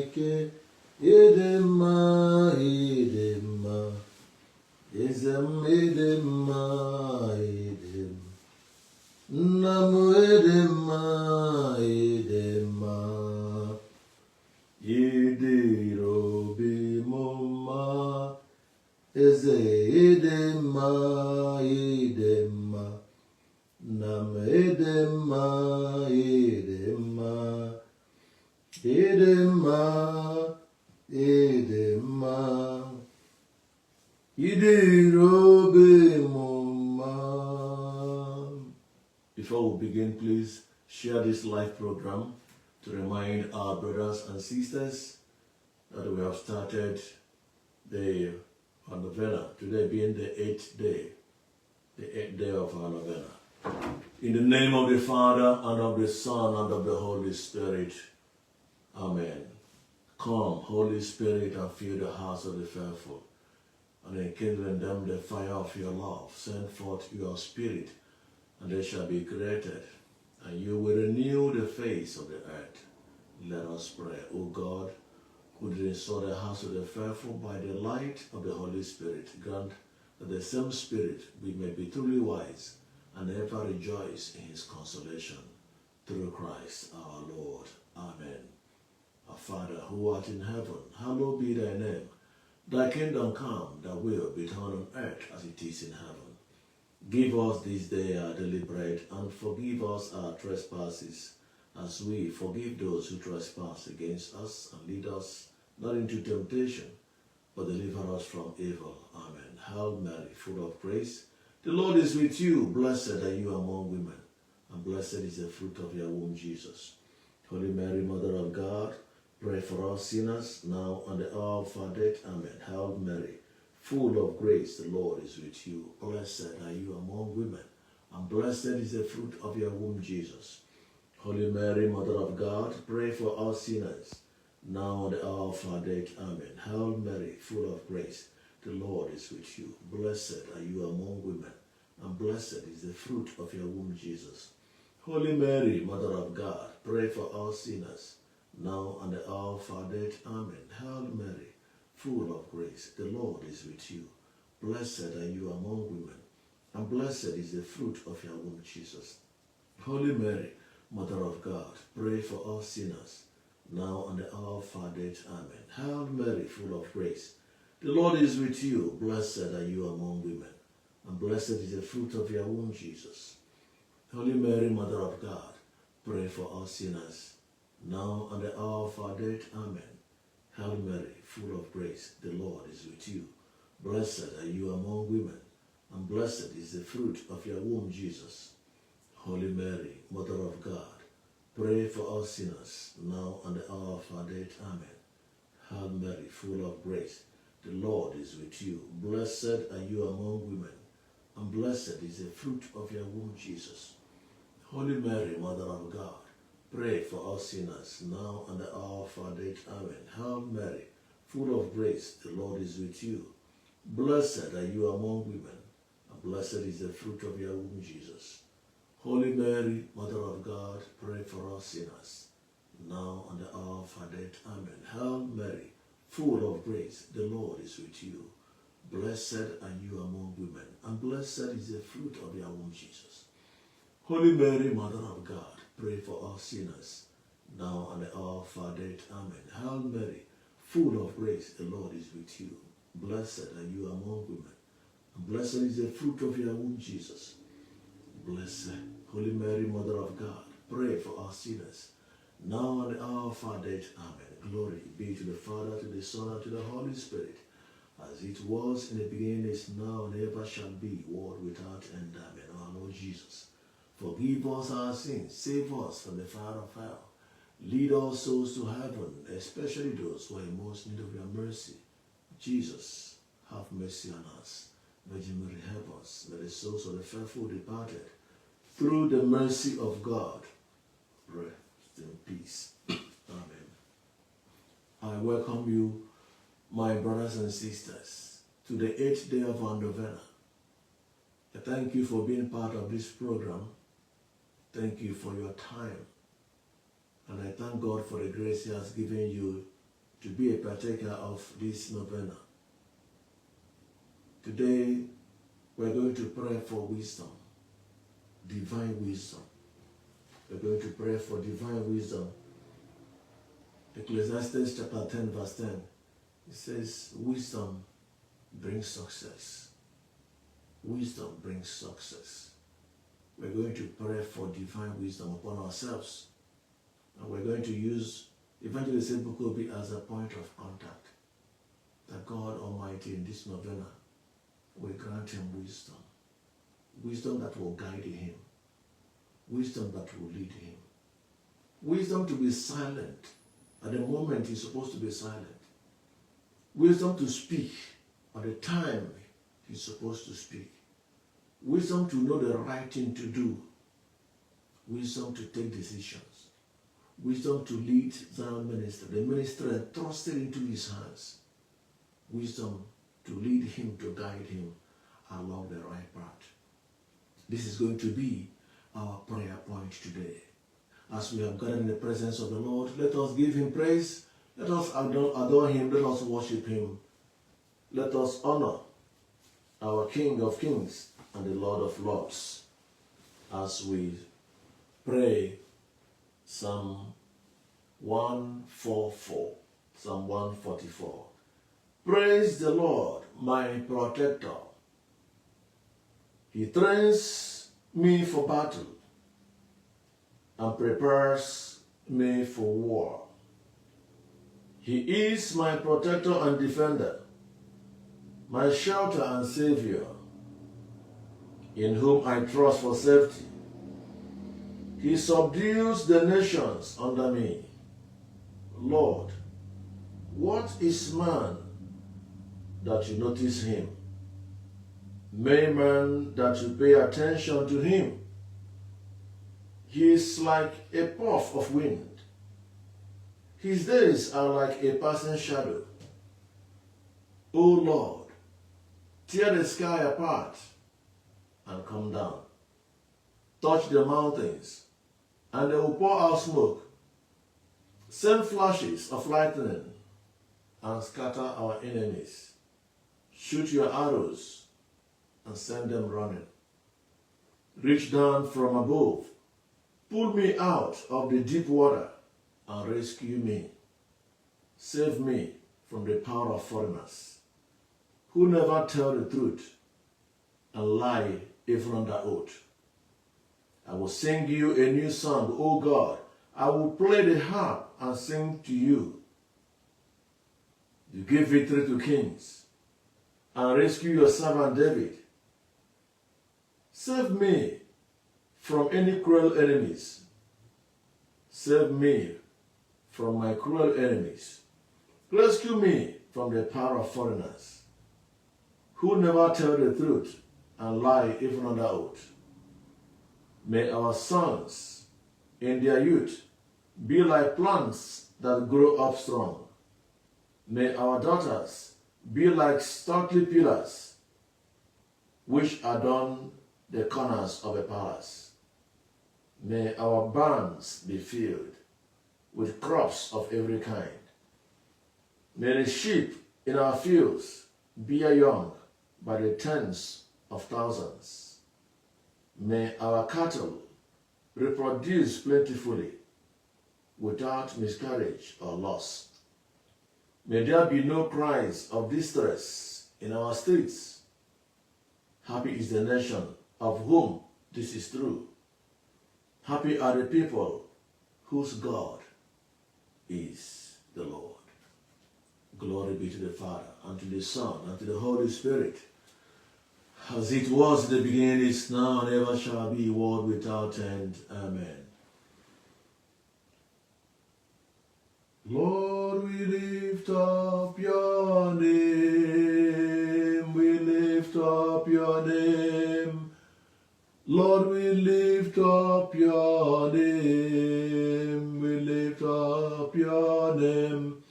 Chineke, idemma, idemma, Ezem idemma, idemma, Nnam idemma, idemma, Idirobi mumma, Eze idemma, idemma, Nam idemma, idemma, idemma, idemma, Idirobi mumma. Before we begin, please share this live program to remind our brothers and sisters that we have started the Novena, today being the 8th day of our Novena. In the name of the Father, and of the Son, and of the Holy Spirit. Amen. Come, Holy Spirit, and fill the hearts of the faithful, and enkindle in them the fire of your love. Send forth your Spirit, and they shall be created, and you will renew the face of the earth. Let us pray. O God, who did restore the hearts of the faithful by the light of the Holy Spirit, grant that the same Spirit we may be truly wise and ever rejoice in his consolation. Through Christ our Lord. Amen. Our Father, who art in heaven, hallowed be thy name. Thy kingdom come, thy will be done on earth as it is in heaven. Give us this day our daily bread, and forgive us our trespasses, as we forgive those who trespass against us, and lead us not into temptation, but deliver us from evil. Amen. Hail Mary, full of grace, the Lord is with you. Blessed are you among women, and blessed is the fruit of your womb, Jesus. Holy Mary, Mother of God, pray for us sinners, now and the hour of our death. Amen. Hail Mary, full of grace, the Lord is with you. Blessed are you among women, and blessed is the fruit of your womb, Jesus. Holy Mary, Mother of God, pray for us sinners, now and the hour of our death. Amen. Hail Mary, full of grace, the Lord is with you. Blessed are you among women, and blessed is the fruit of your womb, Jesus. Holy Mary, Mother of God, pray for us sinners, now and the hour of our death. Amen. Hail Mary, full of grace, the Lord is with you. Blessed are you among women, and blessed is the fruit of your womb, Jesus. Holy Mary, Mother of God, pray for us sinners, now and the hour of our death. Amen. Hail Mary, full of grace, the Lord is with you. Blessed are you among women, and blessed is the fruit of your womb, Jesus. Holy Mary, Mother of God, pray for us sinners, now and the hour of our death. Amen. Hail Mary, full of grace, the Lord is with you. Blessed are you among women, and blessed is the fruit of your womb, Jesus. Holy Mary, Mother of God, pray for us sinners, now and the hour of our death. Amen. Hail Mary, full of grace, the Lord is with you. Blessed are you among women, and blessed is the fruit of your womb, Jesus. Holy Mary, Mother of God, pray for us sinners, now and the hour of our death. Amen. Hail Mary, full of grace, the Lord is with you. Blessed are you among women, and blessed is the fruit of your womb, Jesus. Holy Mary, Mother of God, pray for us sinners, now and the hour of our death. Amen. Hail Mary, full of grace, the Lord is with you. Blessed are you among women, and blessed is the fruit of your womb, Jesus. Holy Mary, Mother of God, pray for us sinners, now and the hour of our death. Amen. Hail Mary, full of grace, the Lord is with you. Blessed are you among women, and blessed is the fruit of your womb, Jesus. Blessed, Holy Mary, Mother of God, pray for us sinners, now and the hour of our death. Amen. Glory be to the Father, to the Son, and to the Holy Spirit, as it was in the beginning, is now, and ever shall be, world without end. Amen. Our Lord Jesus, forgive us our sins, save us from the fire of hell, lead all souls to heaven, especially those who are in most need of your mercy. Jesus, have mercy on us. Virgin Mary, help us. May the souls of the faithful departed, through the mercy of God, rest in peace. Amen. I welcome you, my brothers and sisters, to the 8th day of our Novena. I thank you for being part of this program. Thank you for your time. And I thank God for the grace He has given you to be a partaker of this novena. Today, we're going to pray for wisdom, divine wisdom. We're going to pray for divine wisdom. Ecclesiastes chapter 10 verse 10, it says, wisdom brings success. Wisdom brings success. We're going to pray for divine wisdom upon ourselves. And we're going to use Evangelist Ebuka Obi as a point of contact. That God Almighty in this novena will grant him wisdom. Wisdom that will guide him. Wisdom that will lead him. Wisdom to be silent at the moment he's supposed to be silent. Wisdom to speak at the time he's supposed to speak. Wisdom to know the right thing to do. Wisdom to take decisions. Wisdom to lead Zion minister, the minister entrusted into his hands. Wisdom to lead him, to guide him along the right path. This is going to be our prayer point today. As we have gathered in the presence of the Lord, let us give him praise. Let us adore him. Let us worship him. Let us honor our King of Kings and the Lord of Lords as we pray Psalm 144, Psalm 144. Praise the Lord, my protector. He trains me for battle and prepares me for war. He is my protector and defender, my shelter and savior, in whom I trust for safety. He subdues the nations under me. Lord, what is man that you notice him? Man that you pay attention to him. He is like a puff of wind. His days are like a passing shadow. O Lord, tear the sky apart and come down. Touch the mountains, and they will pour out smoke. Send flashes of lightning and scatter our enemies. Shoot your arrows and send them running. Reach down from above. Pull me out of the deep water and rescue me. Save me from the power of foreigners, who never tell the truth and lie even under oath. I will sing you a new song, O God. I will play the harp and sing to you. You give victory to kings and rescue your servant David. Save me from any cruel enemies. Save me from my cruel enemies. Rescue me from the power of foreigners, who never tell the truth and lie even under oath. May our sons in their youth be like plants that grow up strong. May our daughters be like stately pillars which adorn the corners of a palace. May our barns be filled with crops of every kind. May the sheep in our fields bear young by the tens of thousands. May our cattle reproduce plentifully without miscarriage or loss. May there be no cries of distress in our streets. Happy is the nation of whom this is true. Happy are the people whose God is the Lord. Glory be to the Father, and to the Son, and to the Holy Spirit, as it was in the beginning, is now, and ever shall be, world without end. Amen. Lord, we lift up your name. We lift up your name. Lord, we lift up your name. We lift up your name.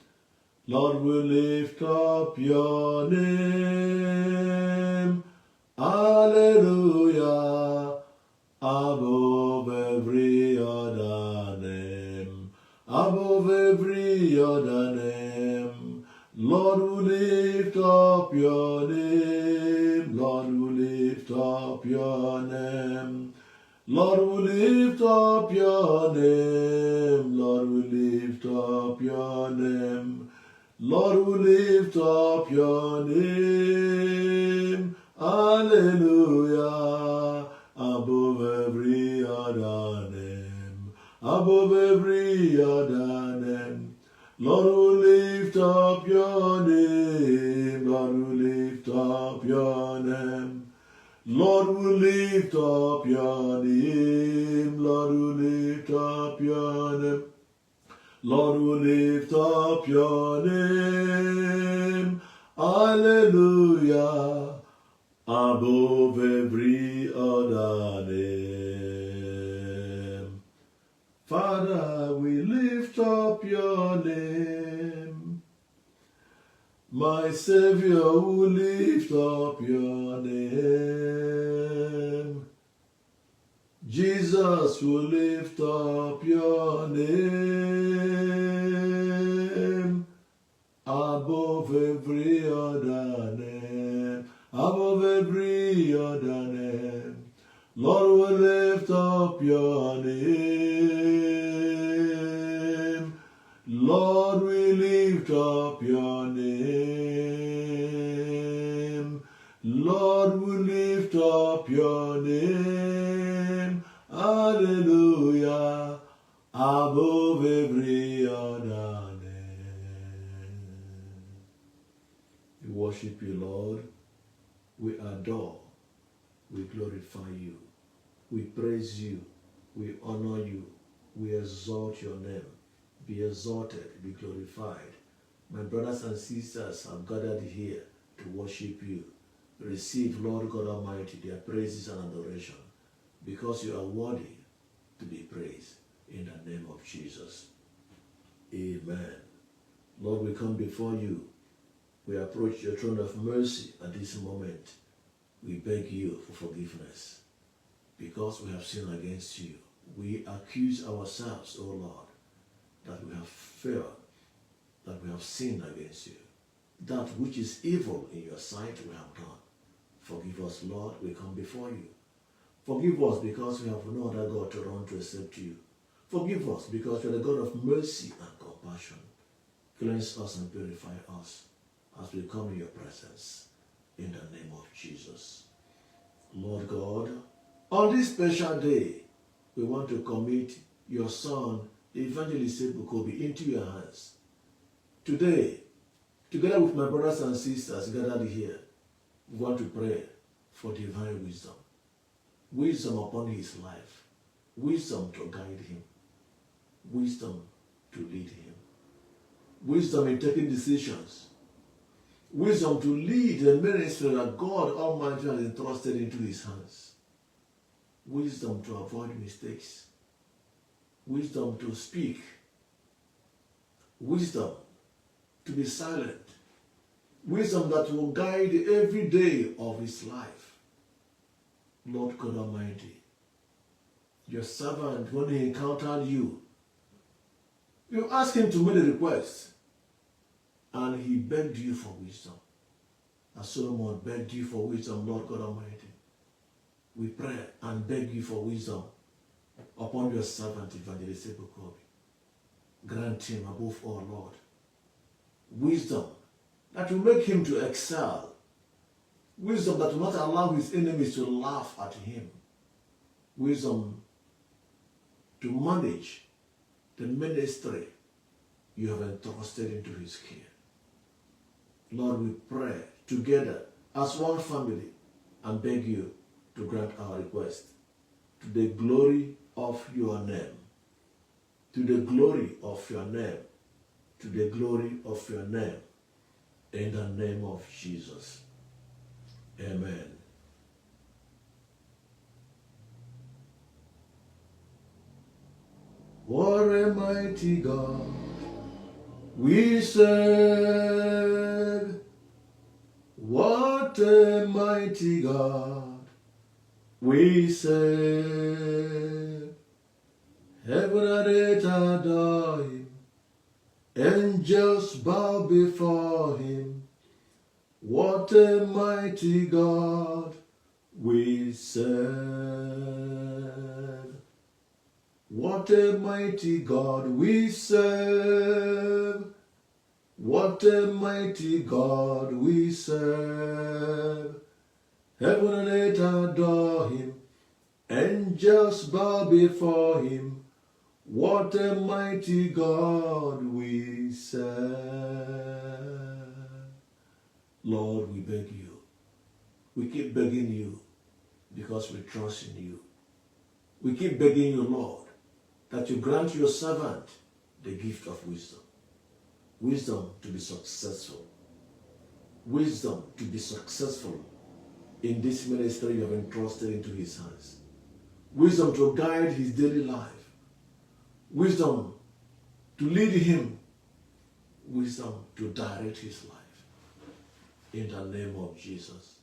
Lord, we lift up your name. Hallelujah. Above every other name. Above above every other name. Lord, we lift up your name. Lord, we lift up your name. Lord, we lift up your name. Lord, we lift up your name. Lord, we lift up your name. Hallelujah. Above every other name. Above every other name. Lord, we lift up your name. Lord, we lift up your name. Lord, we lift up your name. Lord, we lift up your name. Lord, we lift up your name. Hallelujah. Above every other name. Father, we lift up your name. My Savior, we lift up your name. Jesus, we lift up your name. Above every other name. Above every other name. Lord, we lift up your name. Lord, we lift up your name. Lord, we lift up your name. Hallelujah. Above every other name. We worship you, Lord. We adore. We glorify you. We praise you. We honor you. We exalt your name. Be exalted, be glorified. My brothers and sisters have gathered here to worship you. Receive, Lord God Almighty, their praises and adoration, because you are worthy to be praised, in the name of Jesus. Amen. Lord, we come before you. We approach your throne of mercy at this moment. We beg you for forgiveness, because we have sinned against you. We accuse ourselves, O Lord, that we have failed, that we have sinned against you. That which is evil in your sight we have done. Forgive us, Lord, we come before you. Forgive us because we have no other God to run to except you. Forgive us because you are the God of mercy and compassion. Cleanse us and purify us as we come in your presence, in the name of Jesus. Lord God, on this special day, we want to commit your son, Evangelist Ebuka Obi, into your hands. Today, together with my brothers and sisters gathered here, we want to pray for divine wisdom. Wisdom upon his life. Wisdom to guide him. Wisdom to lead him. Wisdom in taking decisions. Wisdom to lead the ministry that God Almighty has entrusted into his hands. Wisdom to avoid mistakes. Wisdom to speak. Wisdom to be silent. Wisdom that will guide every day of his life. Lord God Almighty, your servant, when he encountered you, you asked him to make a request, and he begged you for wisdom. As Solomon begged you for wisdom, Lord God Almighty, we pray and beg you for wisdom upon your servant, Evangelist Ebuka Obi. Grant him above all, Lord, wisdom that will make him to excel. Wisdom that will not allow his enemies to laugh at him. Wisdom to manage the ministry you have entrusted into his care. Lord, we pray together as one family and beg you to grant our request to the glory of your name. To the glory of your name. To the glory of your name. In the name of Jesus. Amen. What a mighty God we serve. What a mighty God we serve. Heaven and earth adore him. Angels bow before him. What a mighty God we serve. What a mighty God we serve. What a mighty God we serve. Heaven and earth adore him. Angels bow before him. What a mighty God we serve. Lord, we beg you. We keep begging you because we trust in you. We keep begging you, Lord, that you grant your servant the gift of wisdom. Wisdom to be successful. Wisdom to be successful in this ministry you have entrusted into his hands. Wisdom to guide his daily life. Wisdom to lead him. Wisdom to direct his life. In the name of Jesus.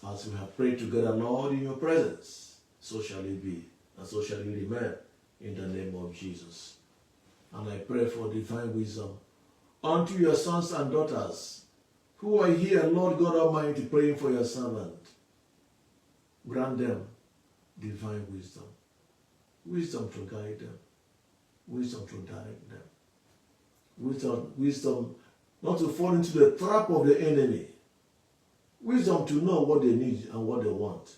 As we have prayed together, Lord, in your presence, so shall it be, and so shall it remain, in the name of Jesus. And I pray for divine wisdom unto your sons and daughters who are here, Lord God Almighty, praying for your servant. Grant them divine wisdom. Wisdom to guide them. Wisdom to direct them. Wisdom not to fall into the trap of the enemy. Wisdom to know what they need and what they want.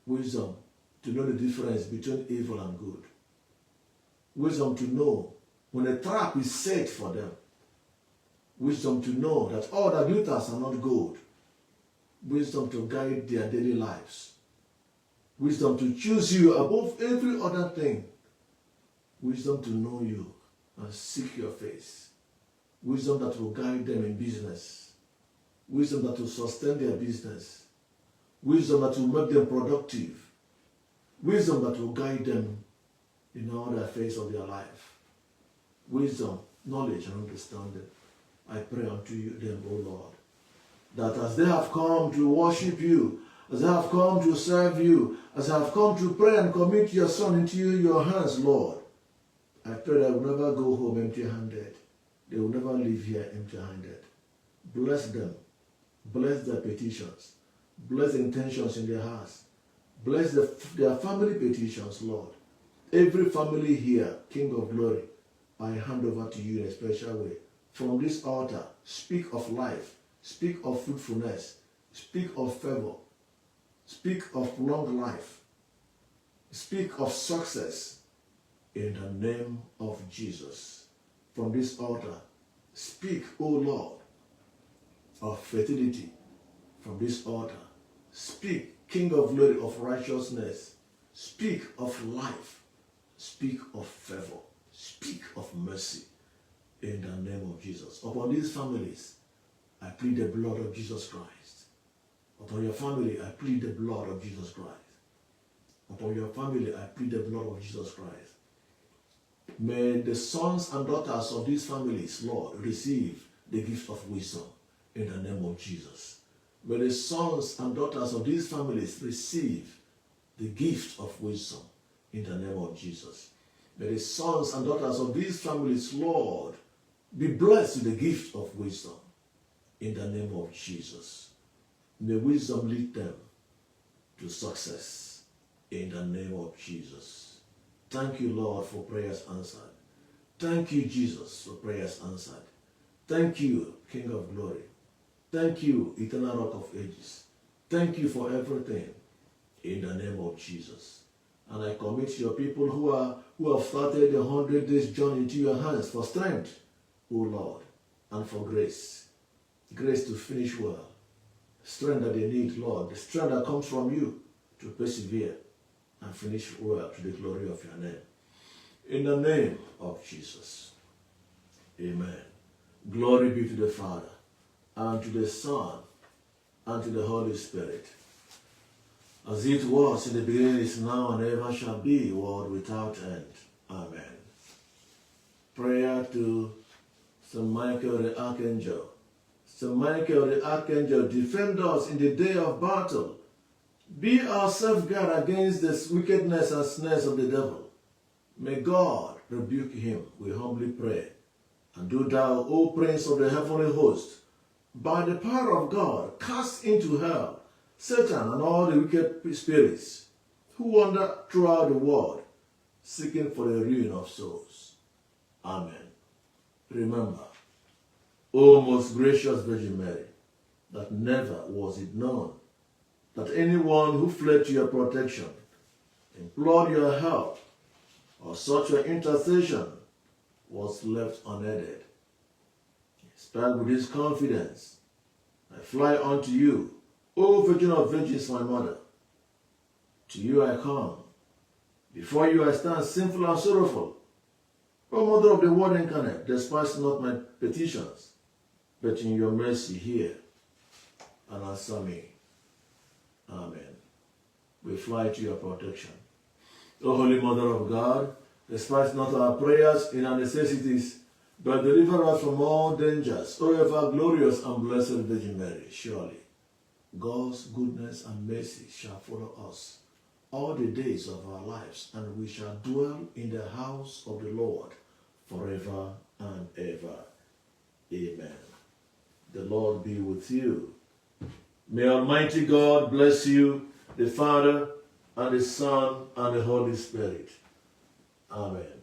Wisdom to know the difference between evil and good. Wisdom to know when a trap is set for them. Wisdom to know that all the glitters are not gold. Wisdom to guide their daily lives. Wisdom to choose you above every other thing. Wisdom to know you and seek your face. Wisdom that will guide them in business. Wisdom that will sustain their business. Wisdom that will make them productive. Wisdom that will guide them in all the affairs of their life. Wisdom, knowledge, and understanding. I pray unto you them, O Lord, that as they have come to worship you, as they have come to serve you, as they have come to pray and commit your son into your hands, Lord, I pray they will never go home empty-handed. They will never leave here empty-handed. Bless them. Bless their petitions. Bless the intentions in their hearts. Bless their family petitions, Lord. Every family here, King of Glory, I hand over to you in a special way. From this altar, speak of life. Speak of fruitfulness. Speak of favor. Speak of long life. Speak of success. In the name of Jesus. From this altar, speak, O Lord, of fertility. From this altar, speak, King of Glory, of righteousness. Speak of life. Speak of favor. Speak of mercy. In the name of Jesus. Upon these families, I plead the blood of Jesus Christ. Upon your family, I plead the blood of Jesus Christ. Upon your family, I plead the blood of Jesus Christ. May the sons and daughters of these families, Lord, receive the gift of wisdom in the name of Jesus. May the sons and daughters of these families receive the gift of wisdom in the name of Jesus. May the sons and daughters of these families, Lord, be blessed with the gift of wisdom in the name of Jesus. May wisdom lead them to success in the name of Jesus. Thank you, Lord, for prayers answered. Thank you, Jesus, for prayers answered. Thank you, King of Glory. Thank you, Eternal Rock of Ages. Thank you for everything in the name of Jesus. And I commit your people who have started the 100 days journey into your hands for strength, O Lord, and for grace. Grace to finish well. Strength that they need, Lord. The strength that comes from you to persevere and finish well to the glory of your name. In the name of Jesus. Amen. Glory be to the Father, and to the Son, and to the Holy Spirit. As it was in the beginning, is now, and ever shall be, world without end. Amen. Prayer to St. Michael the Archangel. St. Michael the Archangel, defend us in the day of battle. Be our safeguard against the wickedness and snares of the devil. May God rebuke him, we humbly pray. And do thou, O Prince of the heavenly host, by the power of God, cast into hell Satan and all the wicked spirits who wander throughout the world, seeking for the ruin of souls. Amen. Remember, O most gracious Virgin Mary, that never was it known that anyone who fled to your protection, implored your help, or sought your intercession was left unaided. Inspired with this confidence, I fly unto you, O Virgin of Virgins, my Mother. To you I come. Before you I stand sinful and sorrowful. O Mother of the Word incarnate, despise not my petitions, but in your mercy hear and answer me. Amen. We fly to your protection. O Holy Mother of God, despise not our prayers in our necessities, but deliver us from all dangers, O ever glorious and blessed Virgin Mary. Surely, God's goodness and mercy shall follow us all the days of our lives, and we shall dwell in the house of the Lord forever and ever. Amen. The Lord be with you. May Almighty God bless you, the Father, and the Son, and the Holy Spirit. Amen.